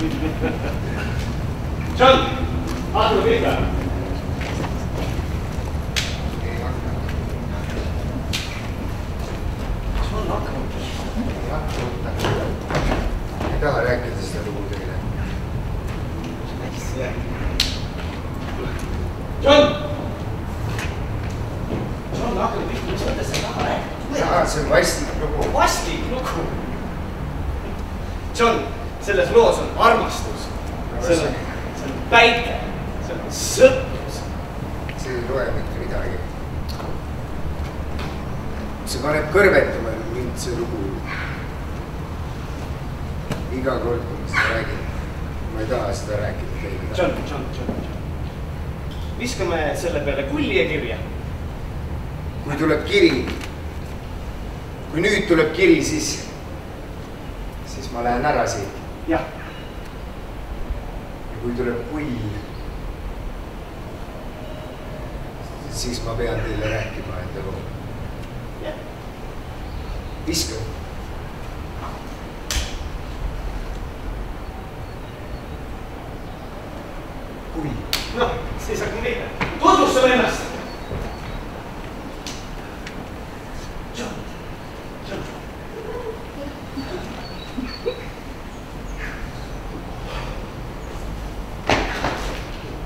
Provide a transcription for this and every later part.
John, hakkame pihta. John, hakkame pihta. Ei taha rääkida seda lugu teile. John! John, hakkame pihta, mis mõttes sa taha rääkida? Jaa, see on vastik lugu. Vastik lugu? John, selles loos on armastus. See on päike. See on sõprus. See ei loe mitte midagi. See paneb kõrvetama mind see lugu. Iga kord, kui ma seda räägin, ma ei taha seda rääkida teile. John. Viskame selle peale kulli ja kirja. Kui tuleb kiri, kui nüüd tuleb kiri, siis ma lähen ära siit. Jah. Ja kui tuleb kull, siis ma pean teile rääkima enda loo. Jah. Viska. Kull. Noh, siis hakkame pihta. Tutvustame ennast.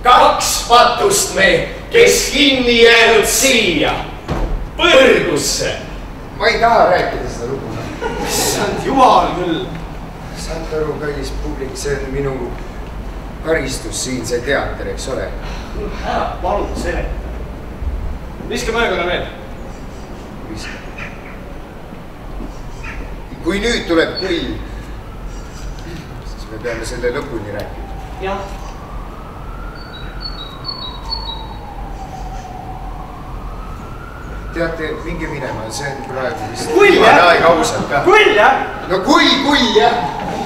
Kaks patust me, kes kinni jäänud siia, põrgusse. Ma ei taha rääkida seda lugu. Issand jumal küll. Saate aru, kallis publik, see on minu karistus siin, see teater, eks ole. Ära palun seleta. Viskame aeguna veel. Viska. Kui nüüd tuleb kull, siis me peame selle lõpuni rääkida. Jah. Teate, minge minema, see on praegu vist viimane aeg ausalt ka. Kull, jah? No kull, jah!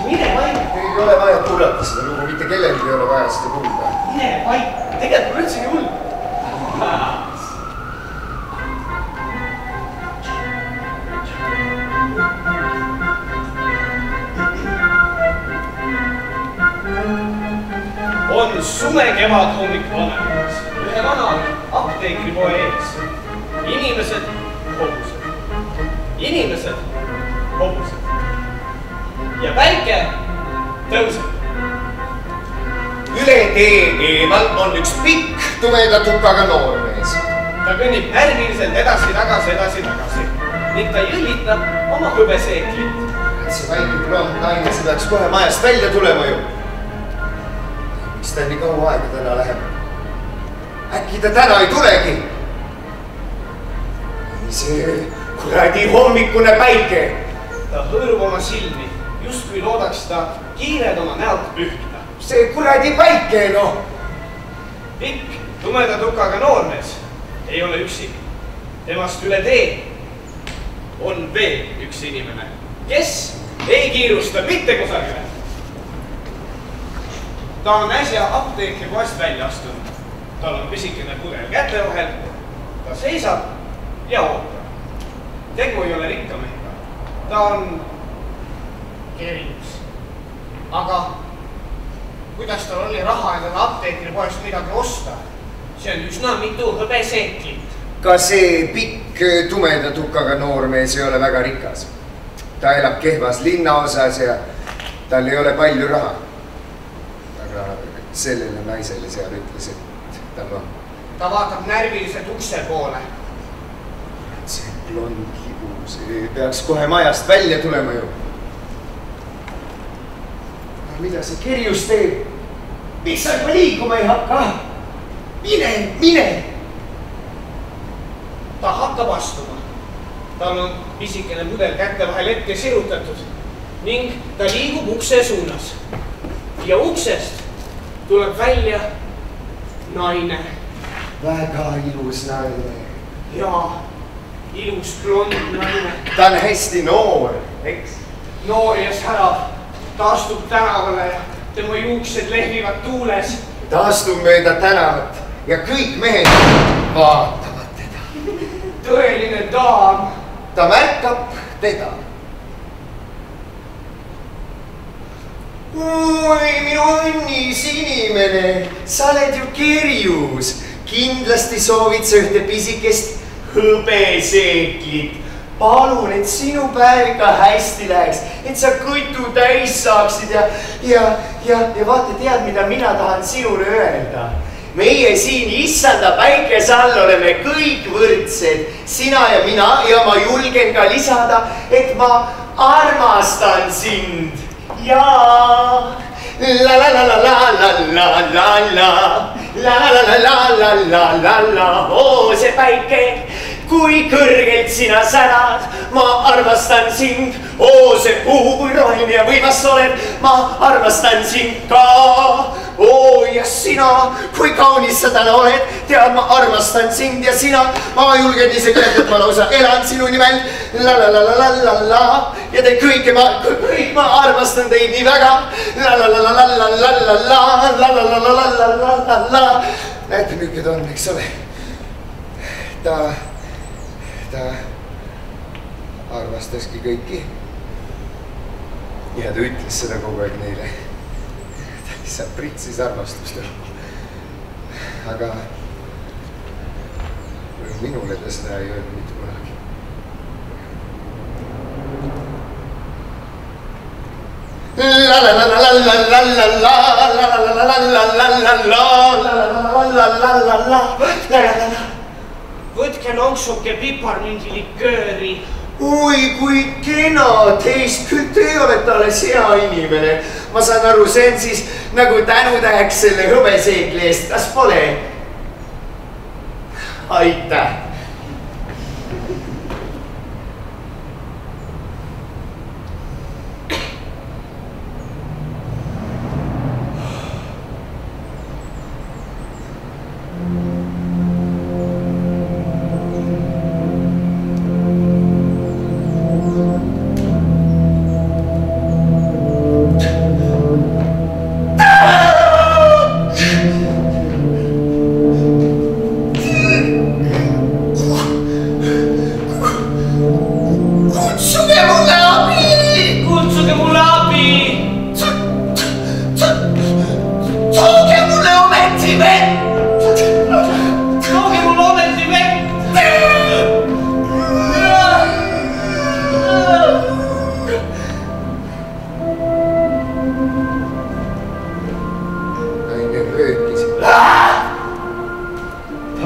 Mine paika. Ei ole vaja kuulata seda lugu, mitte kellelgi ei ole vaja seda kuulda. Mine paika. Tegelikult pole üldsegi hull. On sume kevad hommik vanemas. Ühe vanal apteekripoe ees. Inimesed, hobused. Ja päike tõuseb. Üle tee eemal on üks pikk tumeda tukaga noormees. Ta kõnnib närviliselt edasi-tagasi. Ning ta jõllitab oma hõbeseeklit. See väike blond naine, see peaks kohe majast välja tulema ju. Miks ta nii kaua aega täna läheb? Äkki ta täna ei tulegi? See kuradi hommikune päike. Ta hõõrub oma silmi, justkui loodaks ta kiired oma näolt pühkida. See kuradi päike, noh. Pikk, tumeda tukaga noormees ei ole üksik. Temast üle tee on veel üks inimene, kes ei kiirusta mitte kusagile. Ta on äsja apteekripoest välja astunud. Tal on pisikene pudel käte vahel. Ta seisab ja ootab. Tegu ei ole rikka mehega. Ta on kerius. Aga kuidas tal oli raha endale apteekripoest midagi osta? See on üsna mitu hõbeseeklit. Ka see pikk tumeda tukaga noormees ei ole väga rikas. Ta elab kehvas linnaosas ja tal ei ole palju raha. Aga sellele naisele seal ütles, et tal on. Ta vaatab närviliselt ukse poole. See blond hibu, see peaks kohe majast välja tulema ju. Mida see kerjus teeb? Miks sa juba liikuma ei hakka? Mine! Ta hakkab astuma. Tal on pisikene pudel kätte vahel ette sirutatud ning ta liigub ukse suunas. Ja uksest tuleb välja naine. Väga ilus naine. Jaa, ilus blond naine. Ta on hästi noor, eks? Noor ja särav. Ta astub tänavale ja tema juuksed lehvivad tuules. Ta astub mööda tänavat ja kõik mehed vaatavad teda. Tõeline daam. Ta märkab teda. oi, minu õnnis inimene, sa oled ju kerjus. Kindlasti soovid sa ühte pisikest hõbeseeklit. Palun, et sinu päev ikka hästi läheks, et sa kõtu täis saaksid ja vaata, tead, mida mina tahan sinule öelda. Meie siin issanda päikese all oleme kõik võrdsed, sina ja mina, ja ma julgen ka lisada, et ma armastan sind. Jaa, la la la la la la la la la la la la la la la la la, oo see päike, kui kõrgelt sina särad, ma armastan sind. Oo see puu, kui roheline ja võimas oled, ma armastan sind ka. Oo ja sina, kui kaunis sa täna oled, tead, ma armastan sind ja sina, ma julgen isegi öelda, et ma lausa elan sinu nimel. La la la la la la la ja te kõik ma armastan teid nii väga. La la la la la la la la la la la la la la la la la la. Näete, milline ta on, eks ole. Ta armastaski kõiki. Ja ta ütles seda kogu aeg neile. Ta lihtsalt pritsis armastust. Aga minule ta seda ei öelnud mitte kunagi. La la la la la la la la la la la la la la. Võtke lonksuke piparmindi likööri. Oi, kui kena teist, küll te olete alles hea inimene. Ma saan aru, see on siis nagu tänutäheks selle hõbeseekli eest, kas pole? Aitäh.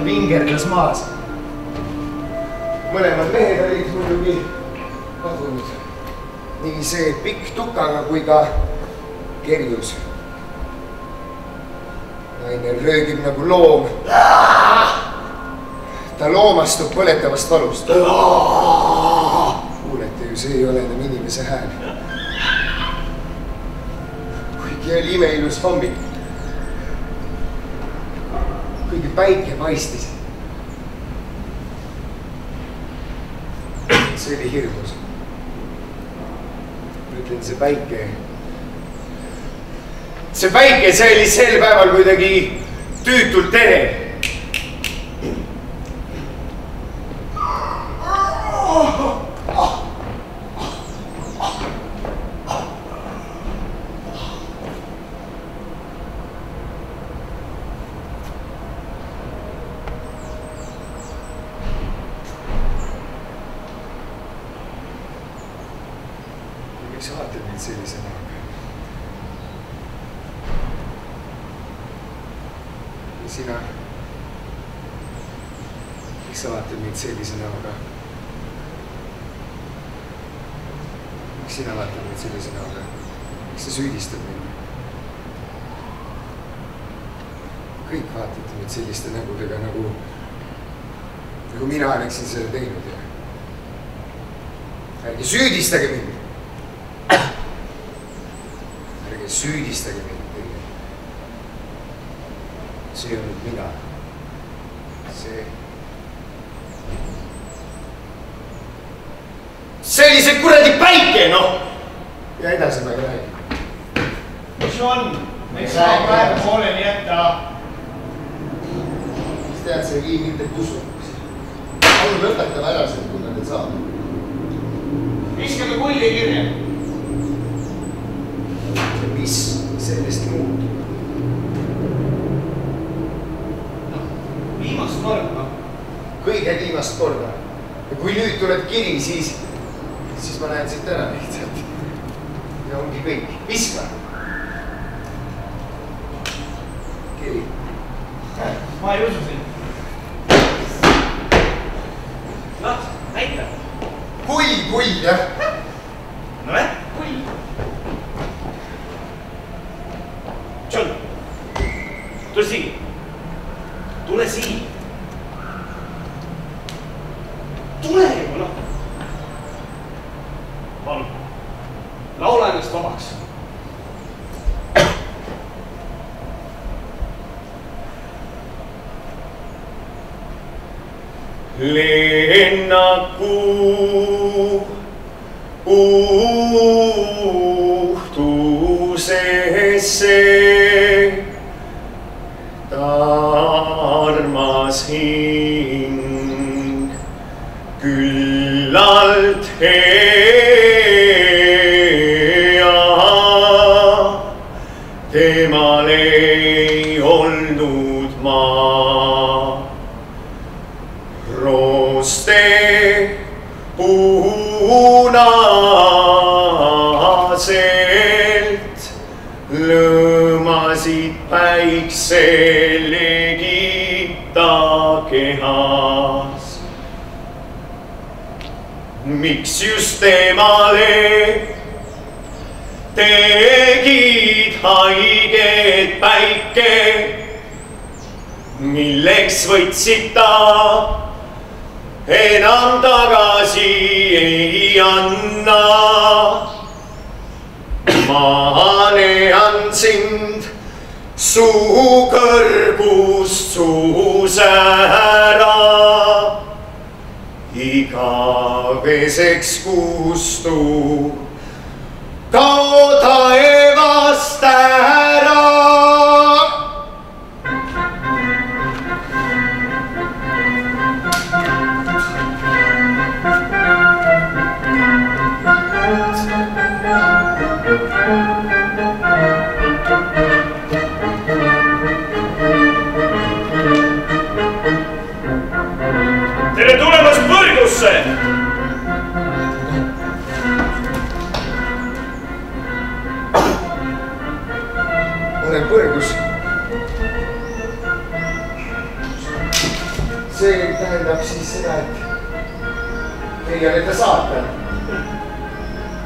Vingerdas maas. Mõlemad mehed olid muidugi kadunud. Nii see pikk tukaga kui ka kerjus. Naine röögib nagu loom. Ta loomastub põletavast valust. Kuulete ju, see ei ole enam inimese hääl. Kuigi oli imeilus hommik. Kuigi päike paistis. See oli hirmus. Ma ütlen, see päike, see oli sel päeval kuidagi tüütult tere. Miks sa vaatad mind sellise näoga? Ja sina? Miks sa vaatad mind sellise näoga? Miks sina vaatad mind sellise näoga? Miks sa süüdistad mind? Kõik vaatate mind selliste nägudega, nagu mina oleksin seda teinud. Ärge süüdistage mind! Ärge süüdistage mind teile. See on nüüd mina. See oli see kuradi päike, noh! Ja edasi ma ei räägi. Mis on? Miks ma praegu pooleni jätta? Mis tead, see ei vii mitte kusuks. Palun lõpetame ära seda, kui me teil saab. Viskame kulli kirja. Mis viimast korda. Ja kui nüüd tuleb kiri, siis ma näen siit ära lihtsalt. Ja ongi kõik. Viska. Kiri. Ma ei usu sind. Noh, näita. Kui, jah. No kui. John, tule siin. Tule siin. Tule juba, noh. Palun. Laula ennast vabaks. Lennaku puhtusesse armas hing küllalt hea. Temal ei olnud maa rooste punaselt lõõmasid päikselegita kehas. Miks just temale tegid haiget päike, milleks võtsid ta enam tagasi ei anna. Ma nean sind suu kõrgust suusäära. Igaveseks kustu kao taevast ära. Tere tulemast Põrgusse! Olen Põrgus. See tähendab siis seda, et teie olete saatan.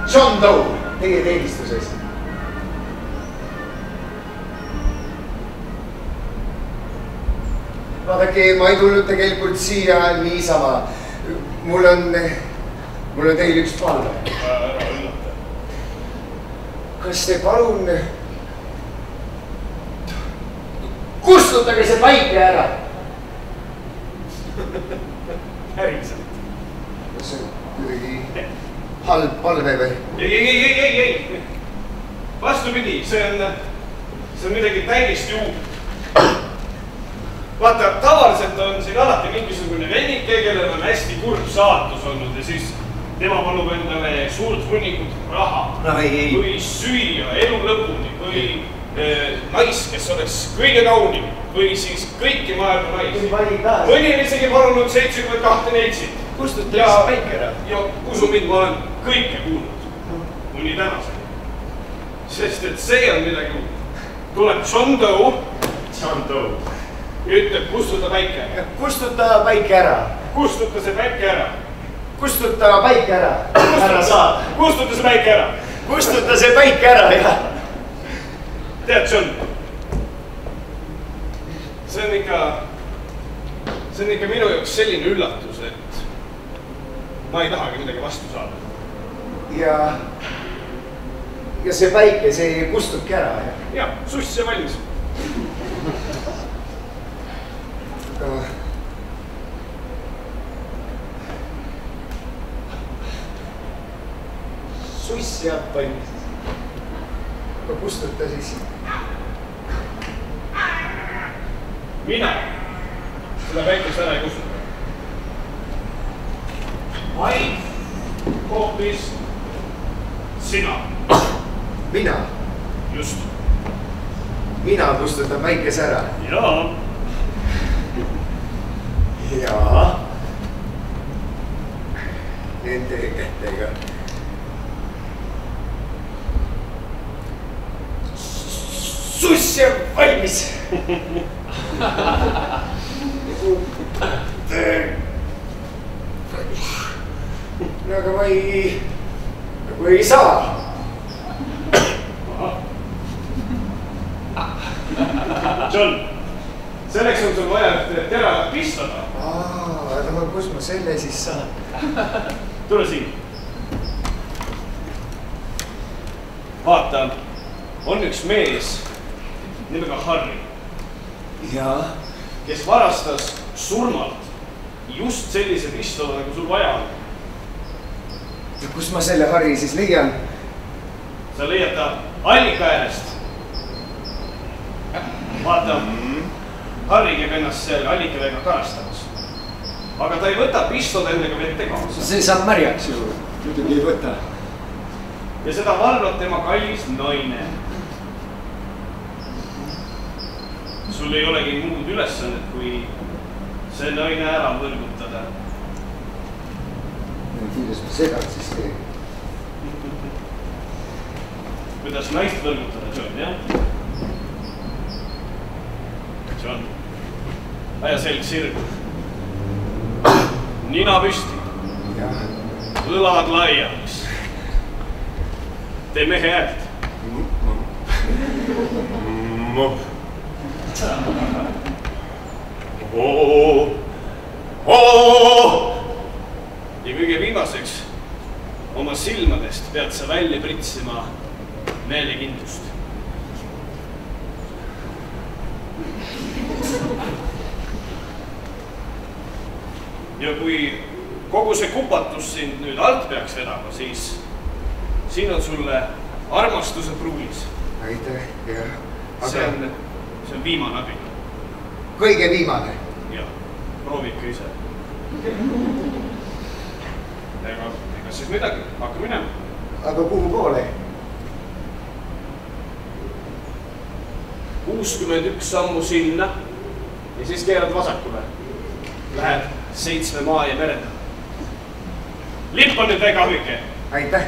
John Doe, teie teenistuses. Vaadake, ma ei tulnud tegelikult siia niisama. Mul on teil üks palve. Ära üllata. Kas te palun kustutage see päike ära? Päriselt. Kas see on kuidagi halb palve või? Ei. Vastupidi, see on midagi täiesti uut. Vaata, tavaliselt on siin alati mingisugune vennike, kellel on hästi kurb saatus olnud ja siis tema palub endale suurt hunnikut raha. Või süüa elu lõpuni või nais, kes oleks kõige kaunim või siis kõiki maailma naisi. Mõni on isegi palunud 72 neitsit. Kustutage see päike ära. Ja usu mind, ma olen kõike kuulnud. Mõni tänasega. Sest et see on midagi uut. Tuleb John Doe. Ütleb, kustuta päike. Kustuta päike ära. Kustuta see päike ära. Kustuta päike ära. Ära saad. Kustuta see päike ära. Kustuta see päike ära, jah. Tead, John, see on ikka minu jaoks selline üllatus, et ma ei tahagi midagi vastu saada. Ja see päike, see kustubki ära, jah? Ja, suss ja valmis. Suss ja valmis. Aga kustuta siis. Mina seda päikest ära ei kustuta. Vaid hoopis sina. Mina? Just. Mina kustutan päikese ära? Jaa. Jaa. nende kätega. Suss on valmis. No aga ma ei saa. John, selleks on sul vaja teravat pistada. No kus ma selle siis saan? Tule siin. Vaata, on üks mees nimega Harry. Jaa. Kes varastas surmalt just sellise pistole, nagu sul vaja on. Ja kus ma selle Harry siis leian? Sa leiad ta allika äärest. Vaata, Harry käib ennast seal allikaväega karastamas. Aga ta ei võta pistole endaga vette kaasa. See saab märjaks ju. Muidugi ei võta. Ja seda valvab tema kallis naine. Sul ei olegi muud ülesannet, kui see naine ära võrgutada. Kuidas ma seda siis teen? Kuidas naist võrgutada, John, jah? John, aja selg sirgu. Nina püsti. Õlad laiaks. Tee mehe häält. Ja kõige viimaseks oma silmadest pead sa välja pritsima meelekindlust. Ja kui kogu see kupatus sind nüüd alt peaks vedama, siis siin on sulle armastuse pruulis. Aitäh, jah. See on viimane abi. Kõige viimane? Jah, proovi ikka ise. Ega siis midagi, hakka minema. Aga kuhu poole? 61 sammu sinna ja siis keerad vasakule. Lähed 7 maa ja mere taha. Lipp on nüüd väga hüke. Aitäh.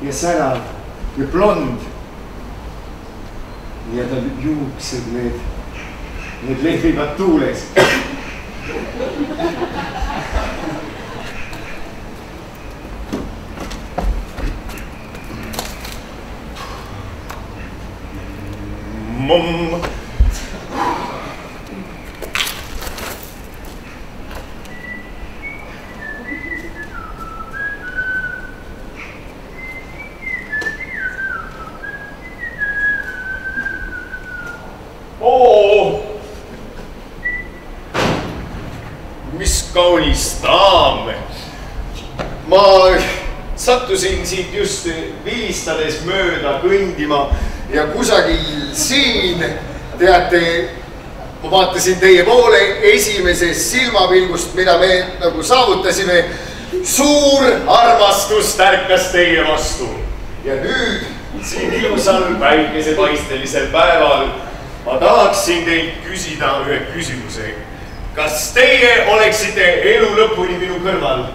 Ja särav ja blond. Ja tal juuksed need lehvivad tuules. Mumm. mis kaunis daam. Ma sattusin siit just vilistades mööda kõndima ja kusagil siin, teate, ma vaatasin teie poole esimesest silmapilgust, mida me nagu saavutasime. Suur armastus tärkas teie vastu. Ja nüüd siin ilusal päikesepaistelisel päeval ma tahaksin teilt küsida ühe küsimuse. Kas teie oleksite elu lõpuni minu kõrval?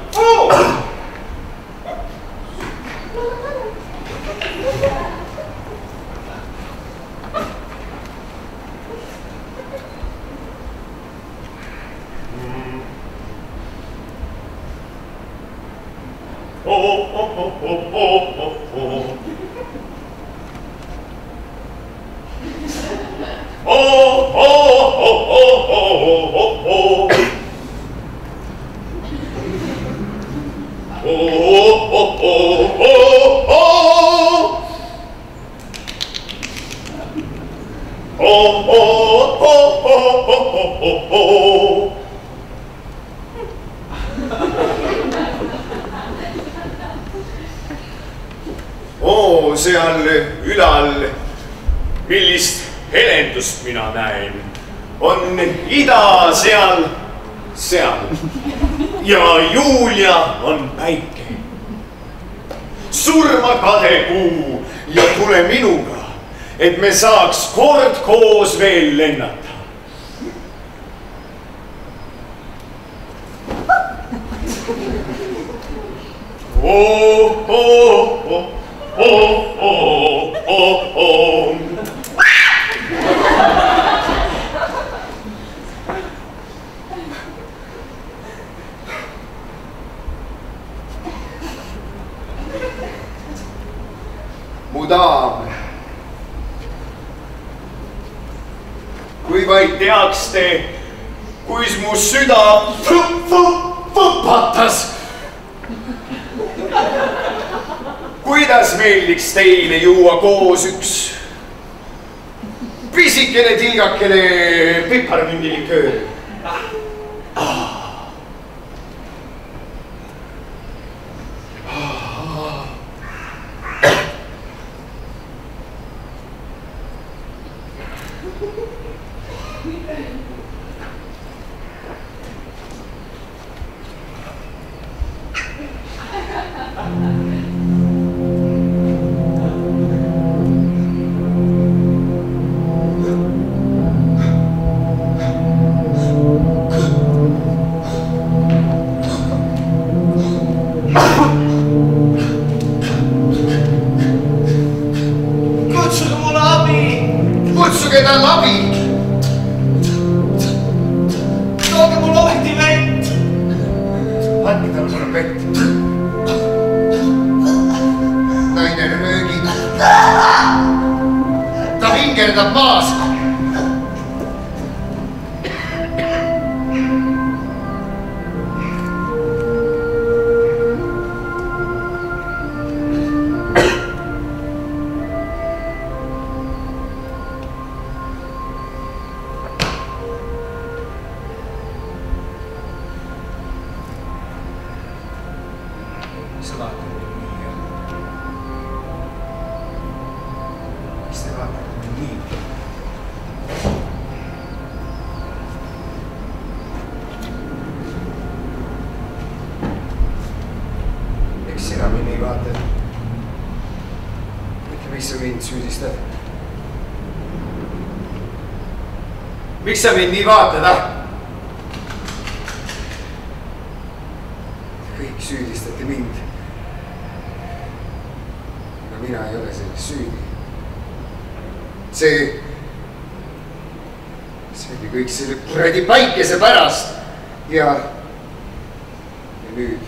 Seal ülal, millist helendust mina näen, on ida seal, ja Julia on päike. Surma kade kuu ja tule minuga, et me saaks kord koos veel lennata. Mu daam, kui vaid teaks te, kuis mu süda võpatas. Kuidas meeldiks teile juua koos üks pisikene tilgakene piparmündiliköör? Kutsuge tal abi! Tooge mul ohti vett! Andke tal mulle vett. Naine röögib. Ta hingerdab maas. Sina mind nii vaatad. Miks sa mind süüdistad? Miks sa mind nii vaatad, Kõik süüdistate mind. Aga mina ei ole selles süüdi. See oli kõik selle kuradi päikese pärast. Ja nüüd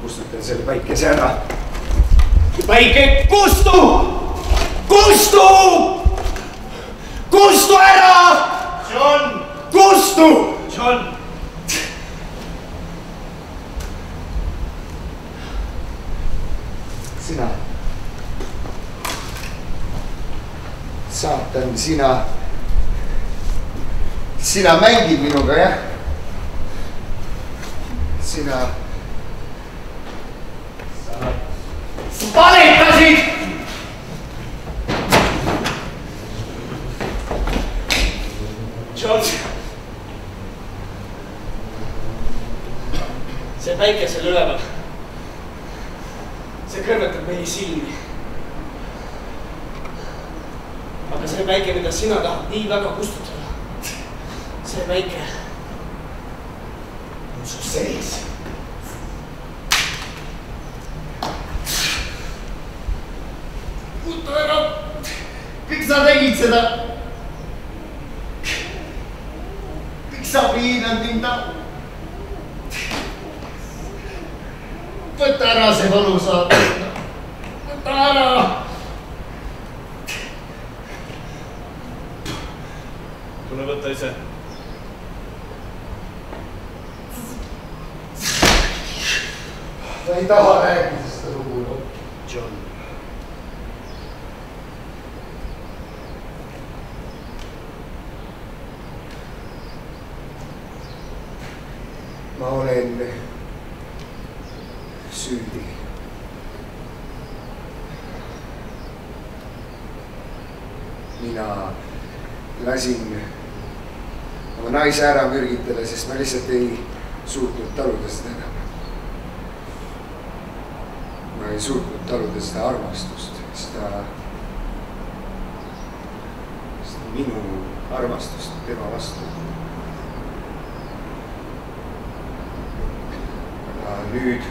kustutan selle päikese ära. Päike, kustu! Kustu! Kustu ära! John! Kustu! John! Sina. saatan, sina mängid minuga, jah? Sa valetasid! John, see päike seal üleval, see kõrvetab meie silmi. Aga see päike, mida sina tahad nii väga kustutada, see päike on su sees. Kutu ära, miks sa tegid seda? Miks sa piinad mind? Võta ära see valusaad. Võta ära. Tule võtta ise. Ta ei taha rääkida seda lugu. John. Ma olen süüdi. Mina lasin oma naise ära mürgitada, sest ma lihtsalt ei suutnud taluda seda enam. Ma ei suutnud taluda seda armastust, seda minu armastust tema vastu. Aga nüüd,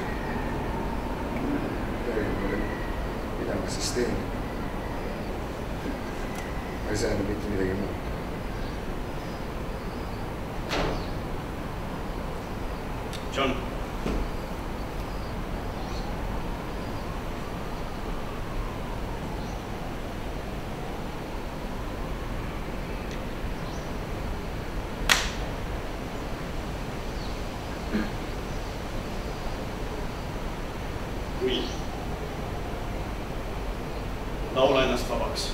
mida ma siis teen? Ma ei saa enam mitte midagi muuta. John. Kui laula ennast vabaks.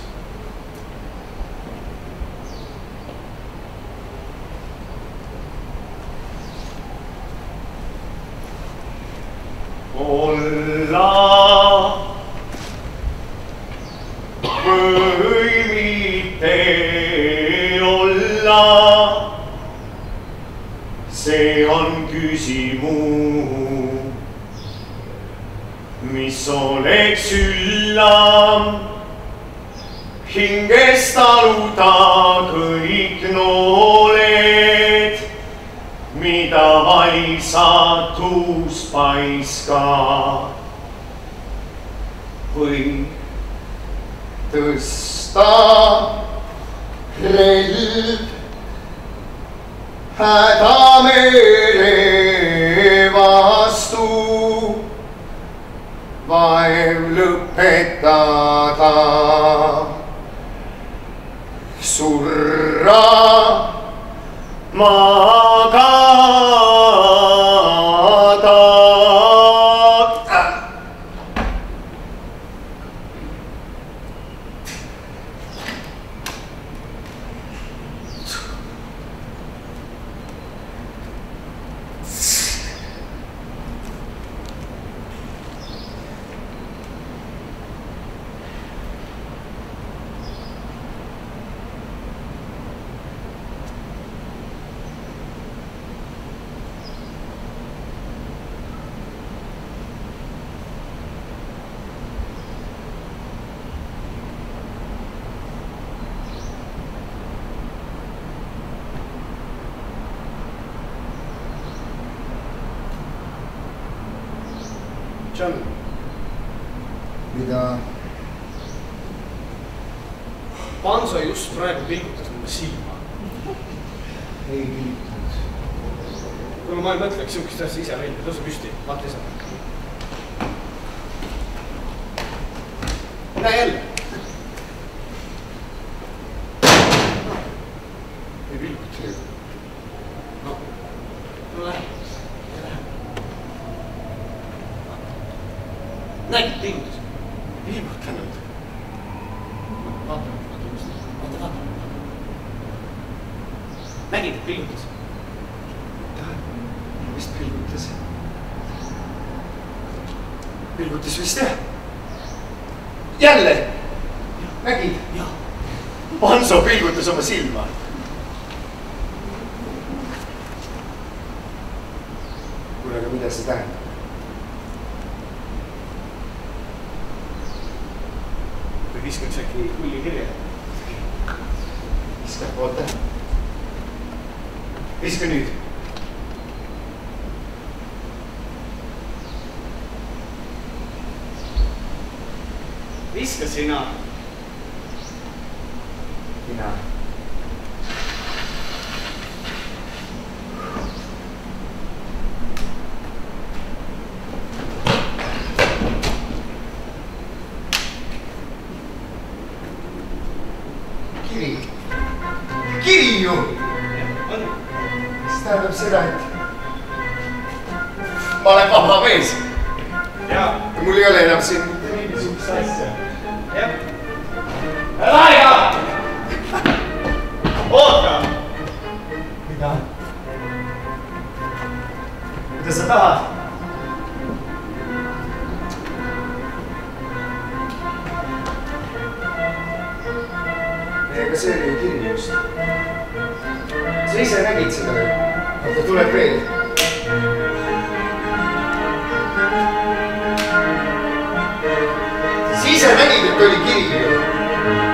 Olla või mitte olla, see on küsimus, mis oleks üllam, hingest taluda kõik nooled, mida valisatus paiskab. Või tõsta relv hädameele vastu, vaev lõpetada, surra magada. John. Mida? Panso just praegu pilgutas mulle silma. Ei pilgutanud. Kuule, ma ei mõtleks sihukest asja ise välja. Tõuse püsti, vaata ise. Näe jälle. Ei pilguta. No lähe. Näid, pilgutas. Pilgutanud. Vaata, vaata just. nägid, et pilgutas? ta vist pilgutas. Pilgutas vist jah. jälle. nägid? jah. Hanso pilgutas oma silma. kuule, aga mida see tähendab? või viskaks äkki kulli kirja? viska, oota. viska nüüd. viska sina. mina. kiri. kiri ju. see tähendab seda, et ma olen vaba mees. ja mul ei ole enam siin mitte mingisugust asja. jah. Raja! oota! mida? mida sa tahad? ega see oli ju kiri just. sa ise nägid seda või? oota, tuleb veel. sa ise nägid, et oli kiri ju.